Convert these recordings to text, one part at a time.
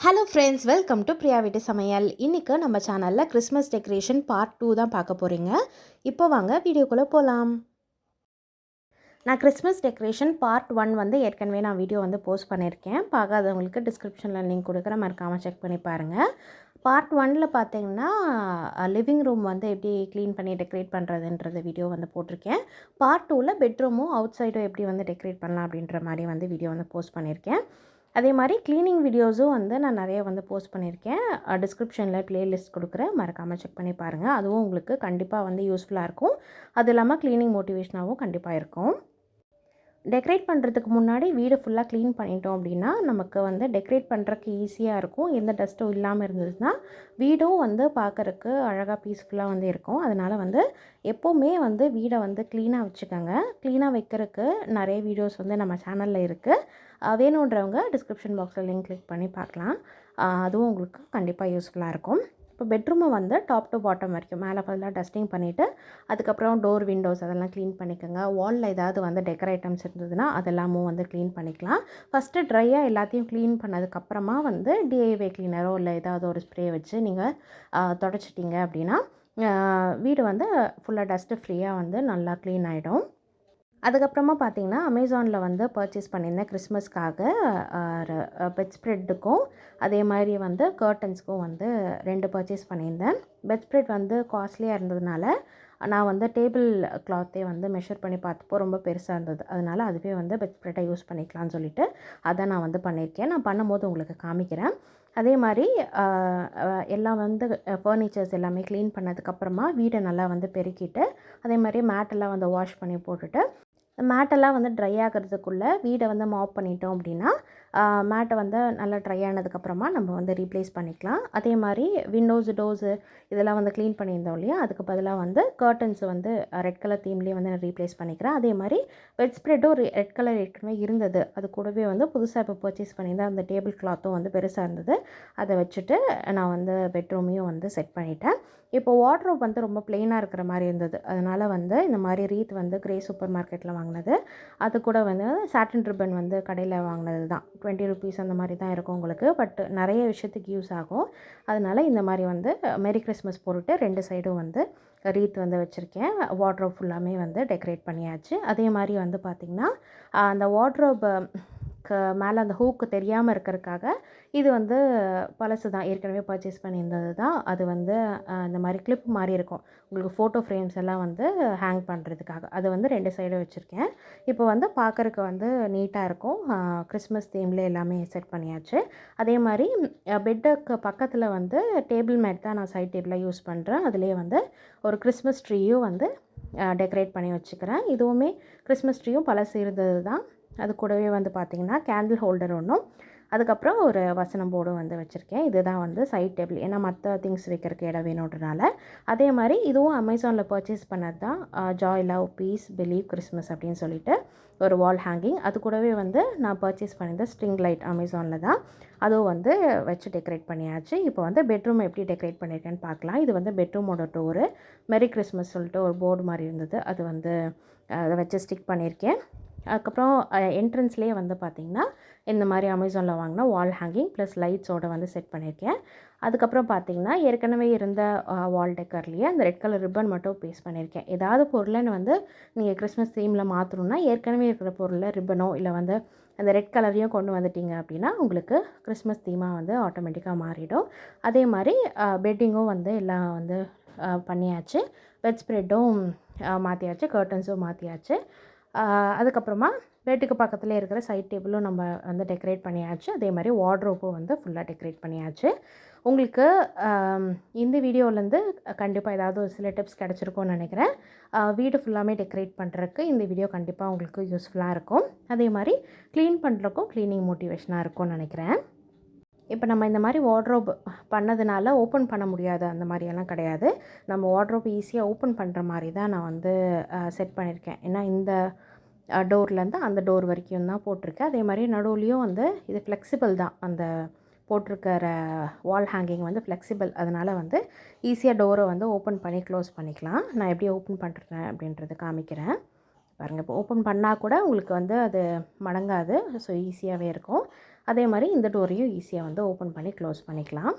Hello friends, welcome to Priya வீட்டு சமையல். இன்றைக்கி நம்ம சேனலில் கிறிஸ்மஸ் டெக்கரேஷன் பார்ட் 2 தான் பார்க்க போகிறீங்க. இப்போ வாங்க வீடியோக்குள்ளே போகலாம். நான் கிறிஸ்மஸ் டெக்கரேஷன் பார்ட் 1 வந்து ஏற்கனவே நான் வீடியோ வந்து போஸ்ட் பண்ணியிருக்கேன். பார்க்காதவங்களுக்கு டிஸ்கிரிப்ஷனில் லிங்க் கொடுக்குறேன், மறக்காமல் செக் பண்ணி பாருங்கள். பார்ட் 1ல் பார்த்தீங்கன்னா லிவிங் ரூம் வந்து எப்படி க்ளீன் பண்ணி டெக்கரேட் பண்ணுறதுன்றது வீடியோ வந்து போட்டிருக்கேன். பார்ட் 2ல் பெட்ரூமும் அவுட் சைடும் எப்படி வந்து டெக்கரேட் பண்ணலாம் அப்படின்ற மாதிரி வந்து வீடியோ வந்து போஸ்ட் பண்ணியிருக்கேன். அதே மாதிரி க்ளீனிங் வீடியோஸும் வந்து நான் நிறைய வந்து போஸ்ட் பண்ணியிருக்கேன். டிஸ்கிரிப்ஷனில் ப்ளேலிஸ்ட் கொடுக்குறேன், மறக்காமல் செக் பண்ணி பாருங்கள். அதுவும் உங்களுக்கு கண்டிப்பாக வந்து யூஸ்ஃபுல்லாக இருக்கும். அது இல்லாமல் க்ளீனிங் மோட்டிவேஷனாகவும் கண்டிப்பாக இருக்கும். டெக்கரேட் பண்ணுறதுக்கு முன்னாடி வீடு ஃபுல்லாக க்ளீன் பண்ணிட்டோம் அப்படின்னா நமக்கு வந்து டெக்கரேட் பண்ணுறதுக்கு ஈஸியாக இருக்கும். எந்த டஸ்ட்டும் இல்லாமல் இருந்ததுன்னா வீடும் வந்து பார்க்குறக்கு அழகாக பீஸ்ஃபுல்லாக வந்து இருக்கும். அதனால் வந்து எப்போவுமே வந்து வீடை வந்து க்ளீனாக வச்சுக்கோங்க. க்ளீனாக வைக்கிறதுக்கு நிறைய வீடியோஸ் வந்து நம்ம சேனலில் இருக்குது. வேணுன்றவங்க டிஸ்கிரிப்ஷன் பாக்ஸில் லிங்க் கிளிக் பண்ணி பார்க்கலாம். அதுவும் உங்களுக்கு கண்டிப்பாக யூஸ்ஃபுல்லாக இருக்கும். இப்போ பெட்ரூமை வந்து டாப் டு பாட்டம் வரைக்கும் மேலே ஃபுல்லாக டஸ்டிங் பண்ணிவிட்டு அதுக்கப்புறம் டோர் விண்டோஸ் அதெல்லாம் க்ளீன் பண்ணிக்கோங்க. வாலில் ஏதாவது வந்து டெக்கர் ஐட்டம்ஸ் இருந்ததுன்னா அதெல்லாமும் வந்து க்ளீன் பண்ணிக்கலாம். ஃபஸ்ட்டு ட்ரையாக எல்லாத்தையும் க்ளீன் பண்ணதுக்கப்புறமா வந்து டிஐவே க்ளீனரோ இல்லை ஏதாவது ஒரு ஸ்ப்ரே வச்சு நீங்கள் தொடச்சிட்டிங்க அப்படின்னா வீடு வந்து ஃபுல்லாக டஸ்ட்டு ஃப்ரீயாக வந்து நல்லா க்ளீன் ஆகிடும். அதுக்கப்புறமா பார்த்திங்கன்னா அமேசானில் வந்து பர்ச்சேஸ் பண்ணியிருந்தேன் கிறிஸ்மஸ்க்காக பெட் ஸ்ப்ரெட்டுக்கும் அதே மாதிரி வந்து கர்டன்ஸ்க்கும் வந்து 2 பர்ச்சேஸ் பண்ணியிருந்தேன். பெட் ஸ்ப்ரெட் வந்து காஸ்ட்லியாக இருந்ததுனால நான் வந்து டேபிள் கிளாத்தே வந்து மெஷர் பண்ணி பார்த்தப்போ ரொம்ப பெருசாக இருந்தது. அதனால் அதுவே வந்து பெட் ஸ்ப்ரெட்டை யூஸ் பண்ணிக்கலாம்னு சொல்லிவிட்டு அதை நான் வந்து பண்ணியிருக்கேன். நான் பண்ணும்போது உங்களுக்கு காமிக்கிறேன். அதே மாதிரி எல்லாம் வந்து ஃபர்னிச்சர்ஸ் எல்லாமே க்ளீன் பண்ணதுக்கப்புறமா வீடை நல்லா வந்து பெருக்கிட்டு அதே மாதிரி மேட்டெல்லாம் வந்து வாஷ் பண்ணி போட்டுட்டு மேட்டெல்லாம் வந்து ட்ரை ஆகிறதுக்குள்ளே வீடை வந்து மாப் பண்ணிட்டோம் அப்படின்னா மேட்டை வந்து நல்லா ட்ரை ஆனதுக்கப்புறமா நம்ம வந்து ரீப்ளேஸ் பண்ணிக்கலாம். அதே மாதிரி விண்டோஸு டோர்ஸு இதெல்லாம் வந்து க்ளீன் பண்ணியிருந்தோம் இல்லையா, அதுக்கு பதிலாக வந்து கர்டன்ஸ் வந்து ரெட் கலர் தீம்லேயே வந்து நான் ரீப்ளேஸ் பண்ணிக்கிறேன். அதே மாதிரி பெட் ஸ்ப்ரெட்டும் ரெட் கலர் ஏற்கனவே இருந்தது, அது கூடவே வந்து புதுசாக இப்போ பர்ச்சேஸ் பண்ணியிருந்தேன். அந்த டேபிள் கிளாத்தும் வந்து பெருசாக இருந்தது, அதை வச்சுட்டு நான் வந்து பெட்ரூமையும் வந்து செட் பண்ணிட்டேன். இப்போ வார்ட்ரோப் வந்து ரொம்ப ப்ளெயினாக இருக்கிற மாதிரி இருந்தது. அதனால் வந்து இந்த மாதிரி ரீத் வந்து கிரே சூப்பர் மார்க்கெட்டில் வாங்கினது. அது கூட வந்து சாட்டின் ரிப்பன் வந்து கடையில் வாங்கினது தான். 20 ருபீஸ் அந்த மாதிரி தான் இருக்கும் உங்களுக்கு. பட் நிறைய விஷயத்துக்கு யூஸ் ஆகும். அதனால் இந்த மாதிரி வந்து மேரி கிறிஸ்மஸ் போட்டுட்டு 2 சைடும் வந்து ரீத் வந்து வச்சுருக்கேன். வார்ட்ரோப் ஃபுல்லாமே வந்து டெக்கரேட் பண்ணியாச்சு. அதே மாதிரி வந்து பார்த்திங்கன்னா அந்த வார்ட்ரோப் மேலே அந்த ஹூக்கு தெரியாமல் இருக்கிறதுக்காக இது வந்து பழசு தான், ஏற்கனவே பர்ச்சேஸ் பண்ணியிருந்தது தான். அது வந்து இந்த மாதிரி கிளிப் மாதிரி இருக்கும் உங்களுக்கு ஃபோட்டோ ஃப்ரேம்ஸ் எல்லாம் வந்து ஹேங் பண்ணுறதுக்காக. அது வந்து 2 சைடும் வச்சுருக்கேன். இப்போ வந்து பார்க்குறக்கு வந்து நீட்டாக இருக்கும். கிறிஸ்மஸ் தீம்ல எல்லாமே செட் பண்ணியாச்சு. அதே மாதிரி பெட்டுக்கு பக்கத்தில் வந்து டேபிள் மேட் தான் நான் சைட் டேபிளாக யூஸ் பண்ணுறேன். அதுலேயே வந்து ஒரு கிறிஸ்மஸ் ட்ரீயும் வந்து டெக்கரேட் பண்ணி வச்சுக்கிறேன். இதுவுமே கிறிஸ்மஸ் ட்ரீயும் பழசு இருந்தது தான். அது கூடவே வந்து பார்த்திங்கன்னா கேண்டில் ஹோல்டர் ஒன்றும், அதுக்கப்புறம் ஒரு வசனம் போர்டும் வந்து வச்சுருக்கேன். இதுதான் வந்து சைட் டேபிள், ஏன்னா மற்ற திங்ஸ் வைக்கிறதுக்கு இடம் வேணுன்றனால. அதே மாதிரி இதுவும் அமேசானில் பர்ச்சேஸ் பண்ணது தான். Joy, love, peace, believe, Christmas அப்படின்னு சொல்லிட்டு ஒரு வால் ஹேங்கிங். அது கூடவே வந்து நான் பர்ச்சேஸ் பண்ணியிருந்த ஸ்ட்ரிங் லைட் அமேசானில் தான், அதுவும் வந்து வச்சு டெக்கரேட் பண்ணியாச்சு. இப்போ வந்து பெட்ரூம் எப்படி டெக்கரேட் பண்ணியிருக்கேன்னு பார்க்கலாம். இது வந்து பெட்ரூமோட டோரு. மெரி கிறிஸ்மஸ் சொல்லிட்டு ஒரு போர்டு மாதிரி இருந்தது, அது வந்து அதை வச்சு ஸ்டிக் பண்ணியிருக்கேன். அதுக்கப்புறம் என்ட்ரன்ஸ்லேயே வந்து பார்த்திங்கன்னா இந்த மாதிரி அமேசானில் வாங்கினா வால் ஹேங்கிங் ப்ளஸ் லைட்ஸோடு வந்து செட் பண்ணியிருக்கேன். அதுக்கப்புறம் பார்த்திங்கன்னா ஏற்கனவே இருந்த வால் டெக்கர்லேயே அந்த ரெட் கலர் ரிப்பன் மட்டும் பேஸ்ட் பண்ணியிருக்கேன். ஏதாவது பொருளைன்னு வந்து நீங்கள் கிறிஸ்மஸ் தீமில் மாற்றணுன்னா ஏற்கனவே இருக்கிற பொருளில் ரிப்பனோ இல்லை வந்து அந்த ரெட் கலரையும் கொண்டு வந்துட்டிங்க அப்படின்னா உங்களுக்கு கிறிஸ்மஸ் தீமாக வந்து ஆட்டோமேட்டிக்காக மாறிடும். அதே மாதிரி பெட்டிங்கும் வந்து எல்லாம் வந்து பண்ணியாச்சு. பெட் ஸ்ப்ரெட்டும் மாற்றியாச்சு, கர்டன்ஸும் மாற்றியாச்சு. அதுக்கப்புறமா பெட்டுக்கு பக்கத்தில் இருக்கிற சைட் டேபிளும் நம்ம வந்து டெக்கரேட் பண்ணியாச்சு. அதே மாதிரி வார்ட்ரோப்பும் வந்து ஃபுல்லாக டெக்கரேட் பண்ணியாச்சு. உங்களுக்கு இந்த வீடியோவிலேருந்து கண்டிப்பாக ஏதாவது ஒரு சில டிப்ஸ் கிடச்சிருக்கும்னு நினைக்கிறேன். வீடு ஃபுல்லாமே டெக்கரேட் பண்ணுறதுக்கு இந்த வீடியோ கண்டிப்பாக உங்களுக்கு யூஸ்ஃபுல்லாக இருக்கும். அதே மாதிரி க்ளீன் பண்ணுறக்கும் க்ளீனிங் மோட்டிவேஷனாக இருக்கும்னு நினைக்கிறேன். இப்போ நம்ம இந்த மாதிரி வார்ட்ரோப் பண்ணதுனால ஓப்பன் பண்ண முடியாது அந்த மாதிரியெல்லாம் கிடையாது. நம்ம வார்ட்ரோப் ஈஸியாக ஓப்பன் பண்ணுற மாதிரி தான் நான் வந்து செட் பண்ணியிருக்கேன். ஏன்னா இந்த டோர்லேருந்து அந்த டோர் வரைக்கும் தான் போட்டிருக்கேன். அதே மாதிரி நடுவுலையும் வந்து இது ஃப்ளெக்சிபிள் தான், அந்த போட்டிருக்கிற வால் ஹேங்கிங் வந்து ஃப்ளெக்சிபிள். அதனால் வந்து ஈஸியாக டோரை வந்து ஓப்பன் பண்ணி க்ளோஸ் பண்ணிக்கலாம். நான் எப்படி ஓப்பன் பண்ணுறேன் அப்படின்றது காமிக்கிறேன். பாருங்கள். இப்போ ஓப்பன் பண்ணால் கூட உங்களுக்கு வந்து அது மடங்காது. ஸோ ஈஸியாகவே இருக்கும். அதே மாதிரி இந்த டோரையும் ஈஸியாக வந்து ஓப்பன் பண்ணி க்ளோஸ் பண்ணிக்கலாம்.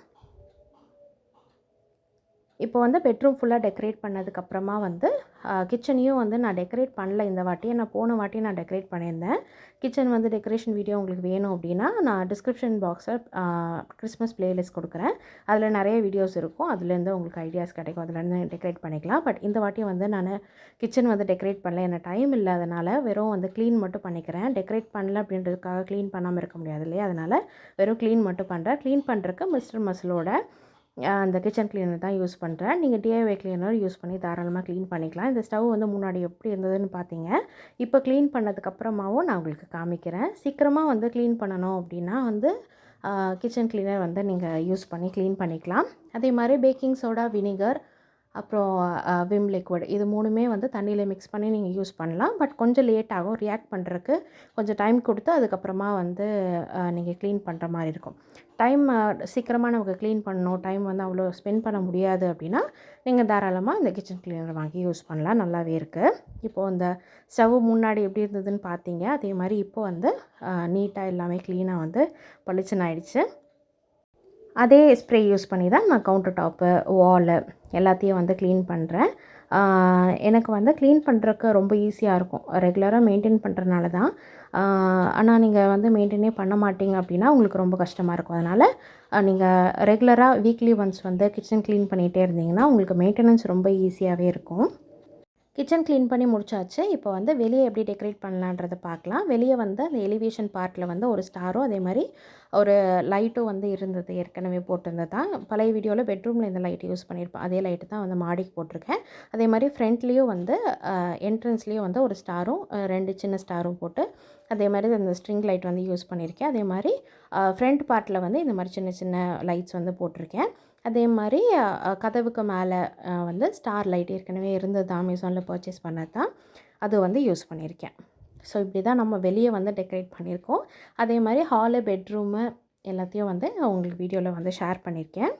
இப்போ வந்து பெட்ரூம் ஃபுல்லாக டெக்கரேட் பண்ணதுக்கப்புறமா வந்து கிச்சனையும் வந்து நான் டெக்கரேட் பண்ணல இந்த வாட்டி. நான் போன வாட்டி நான் டெக்கரேட் பண்ணியிருந்தேன். கிச்சன் வந்து டெக்கரேஷன் வீடியோ உங்களுக்கு வேணும் அப்படின்னா நான் டிஸ்கிரிப்ஷன் பாக்ஸில் கிறிஸ்மஸ் பிளேலிஸ்ட் கொடுக்குறேன். அதில் நிறைய வீடியோஸ் இருக்கும். அதுலேருந்து உங்களுக்கு ஐடியாஸ் கிடைக்கும். அதுலேருந்து டெக்கரேட் பண்ணிக்கலாம். பட் இந்த வாட்டி வந்து நான் கிச்சன் வந்து டெக்கரேட் பண்ணல. எனக்கு டைம் இல்லாதனால வெறும் வந்து க்ளீன் மட்டும் பண்ணிக்கிறேன். டெக்கரேட் பண்ணல அப்படின்றதுக்காக க்ளீன் பண்ணாமல் இருக்க முடியாது இல்லையா? அதனால் வெறும் க்ளீன் மட்டும் பண்ணுறேன். க்ளீன் பண்ணுறதுக்கு மிஸ்டர் மசிலோட அந்த கிச்சன் கிளீனர் தான் யூஸ் பண்ணுறேன். நீங்கள் டிஐஒய் கிளீனர் யூஸ் பண்ணி தாராளமாக க்ளீன் பண்ணிக்கலாம். இந்த ஸ்டவ் வந்து முன்னாடி எப்படி இருந்ததுன்னு பார்த்தீங்க. இப்போ க்ளீன் பண்ணதுக்கப்புறமாவும் நான் உங்களுக்கு காமிக்கிறேன். சீக்கிரமாக வந்து க்ளீன் பண்ணணும் அப்படின்னா வந்து கிச்சன் கிளீனர் வந்து நீங்கள் யூஸ் பண்ணி க்ளீன் பண்ணிக்கலாம். அதே மாதிரி பேக்கிங் சோடா, வினிகர், அப்புறம் விம் லிக்விட் இது 3மே வந்து தண்ணியில் மிக்ஸ் பண்ணி நீங்கள் யூஸ் பண்ணலாம். பட் கொஞ்சம் லேட் ஆகும் ரியாக்ட் பண்ணுறதுக்கு. கொஞ்சம் டைம் கொடுத்து அதுக்கப்புறமா வந்து நீங்கள் க்ளீன் பண்ணுற மாதிரி இருக்கும். டைம் சீக்கிரமாக நமக்கு க்ளீன் பண்ணணும், டைம் வந்து அவ்வளோ ஸ்பெண்ட் பண்ண முடியாது அப்படின்னா நீங்கள் தாராளமாக இந்த கிச்சன் கிளீனர் வாங்கி யூஸ் பண்ணலாம். நல்லாவே இருக்குது. இப்போது இந்த ஸ்டவ் முன்னாடி எப்படி இருந்ததுன்னு பார்த்தீங்க. அதே மாதிரி இப்போது வந்து நீட்டாக எல்லாமே க்ளீனாக வந்து பளிச்சுன்னு ஆயிடுச்சு. அதே ஸ்ப்ரே யூஸ் பண்ணி தான் நான் கவுண்டர் டாப்பு, வாலு எல்லாத்தையும் வந்து க்ளீன் பண்ணுறேன். எனக்கு வந்து க்ளீன் பண்ணுறக்கு ரொம்ப ஈஸியாக இருக்கும். ரெகுலராக மெயின்டைன் பண்ணுறனால தான். ஆனால் நீங்கள் வந்து மெயின்டைனே பண்ண மாட்டீங்க அப்படின்னா உங்களுக்கு ரொம்ப கஷ்டமாக இருக்கும். அதனால் நீங்கள் ரெகுலராக வீக்லி ஒன்ஸ் வந்து கிச்சன் க்ளீன் பண்ணிகிட்டே இருந்தீங்கன்னா உங்களுக்கு மெயின்டெனன்ஸ் ரொம்ப ஈஸியாகவே இருக்கும். கிச்சன் க்ளீன் பண்ணி முடிச்சாச்சு. இப்போ வந்து வெளியே எப்படி டெக்கரேட் பண்ணலான்றத பார்க்கலாம். வெளியே வந்து அந்த எலிவேஷன் பார்ட்டில் வந்து ஒரு ஸ்டாரும் அதே மாதிரி ஒரு லைட்டும் வந்து இருந்தது. ஏற்கனவே போட்டிருந்தது தான். பழைய வீடியோவில் பெட்ரூமில் இந்த லைட் யூஸ் பண்ணியிருப்பேன். அதே லைட்டு தான் வந்து மாடிக்கு போட்டிருக்கேன். அதே மாதிரி ஃப்ரண்ட்லேயும் வந்து என்ட்ரன்ஸ்லேயும் வந்து ஒரு ஸ்டாரும் 2 சின்ன ஸ்டாரும் போட்டு அதே மாதிரி அந்த ஸ்ட்ரிங் லைட் வந்து யூஸ் பண்ணியிருக்கேன். அதே மாதிரி ஃப்ரண்ட் பார்ட்டில் வந்து இந்த மாதிரி சின்ன சின்ன லைட்ஸ் வந்து போட்டிருக்கேன். அதே மாதிரி கதவுக்கு மேலே வந்து ஸ்டார் லைட் ஏற்கனவே இருந்தது தான், அமேசானில் பர்ச்சேஸ் பண்ணது தான். அது வந்து யூஸ் பண்ணியிருக்கேன். ஸோ இப்படி தான் நம்ம வெளியே வந்து டெக்கரேட் பண்ணியிருக்கோம். அதே மாதிரி ஹாலு, பெட்ரூமு எல்லாத்தையும் வந்து உங்களுக்கு வீடியோவில் வந்து ஷேர் பண்ணியிருக்கேன்.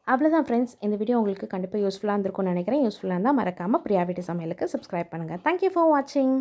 அவ்வளோதான் ஃப்ரெண்ட்ஸ். இந்த வீடியோ உங்களுக்கு கண்டிப்பாக யூஸ்ஃபுல்லாக இருந்திருக்கும்னு நினைக்கிறேன். யூஸ்ஃபுல்லாக இருந்தால் மறக்காமல் பிரியா வீட்டு சமையலுக்கு சப்ஸ்கிரைப் பண்ணுங்கள். தேங்க்யூ ஃபார் வாட்சிங்.